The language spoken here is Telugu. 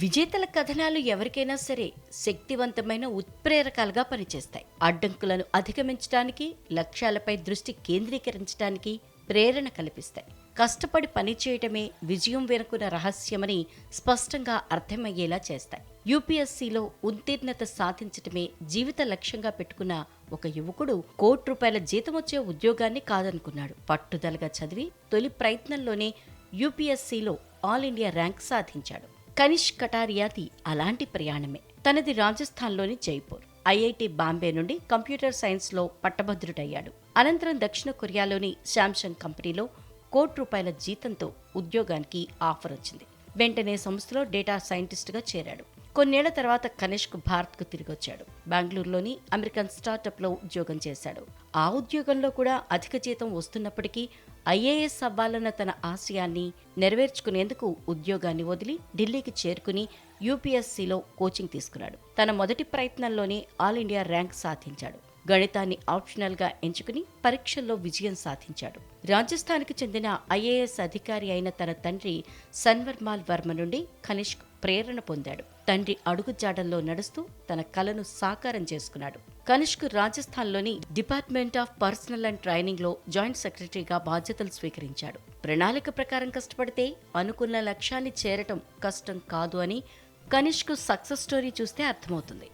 విజేతల కథనాలు ఎవరికైనా సరే శక్తివంతమైన ఉత్ప్రేరకాలుగా పనిచేస్తాయి. అడ్డంకులను అధిగమించడానికి, లక్ష్యాలపై దృష్టి కేంద్రీకరించడానికి ప్రేరణ కల్పిస్తాయి. కష్టపడి పనిచేయటమే విజయం వెనుకున్న రహస్యమని స్పష్టంగా అర్థమయ్యేలా చేస్తాయి. యూపీఎస్సీలో ఉత్తీర్ణత సాధించటమే జీవిత లక్ష్యంగా పెట్టుకున్న ఒక యువకుడు ₹1,00,00,000 జీతమొచ్చే ఉద్యోగాన్ని కాదనుకున్నాడు. పట్టుదలగా చదివి తొలి ప్రయత్నంలోనే యూపీఎస్సీలో ఆల్ ఇండియా ర్యాంక్ సాధించాడు. కనిష్ కటారియాది అలాంటి ప్రయాణమే. తనది రాజస్థాన్లోని జైపూర్. ఐఐటి బాంబే నుండి కంప్యూటర్ సైన్స్లో పట్టభద్రుడయ్యాడు. అనంతరం దక్షిణ కొరియాలోని శాంసంగ్ కంపెనీలో ₹1,00,00,000 జీతంతో ఉద్యోగానికి ఆఫర్ వచ్చింది. వెంటనే సంస్థలో డేటా సైంటిస్టుగా చేరాడు. కొన్నేళ్ల తర్వాత కనిష్క్ భారత్కు తిరిగొచ్చాడు. బెంగళూరులోని అమెరికన్ స్టార్టప్లో ఉద్యోగం చేశాడు. ఆ ఉద్యోగంలో కూడా అధిక జీతం వస్తున్నప్పటికీ ఐఏఎస్ అవ్వాలన్న తన ఆశయాన్ని నెరవేర్చుకునేందుకు ఉద్యోగాన్ని వదిలి ఢిల్లీకి చేరుకుని యూపీఎస్సీలో కోచింగ్ తీసుకున్నాడు. తన మొదటి ప్రయత్నంలోనే ఆల్ ఇండియా ర్యాంక్ సాధించాడు. గణితాన్ని ఆప్షనల్గా ఎంచుకుని పరీక్షల్లో విజయం సాధించాడు. రాజస్థాన్కి చెందిన ఐఏఎస్ అధికారి అయిన తన తండ్రి సన్వర్మాల్ వర్మ నుండి కనిష్క్ ప్రేరణ పొందాడు. తండ్రి అడుగుజాడల్లో నడుస్తూ తన కలను సాకారం చేసుకున్నాడు. కనిష్క్ రాజస్థాన్లోని డిపార్ట్మెంట్ ఆఫ్ పర్సనల్ అండ్ ట్రైనింగ్లో జాయింట్ సెక్రటరీగా బాధ్యతలు స్వీకరించాడు. ప్రణాళిక ప్రకారం కష్టపడితే అనుకున్న లక్ష్యాన్ని చేరటం కష్టం కాదు అని కనిష్క్ సక్సెస్ స్టోరీ చూస్తే అర్థమవుతుంది.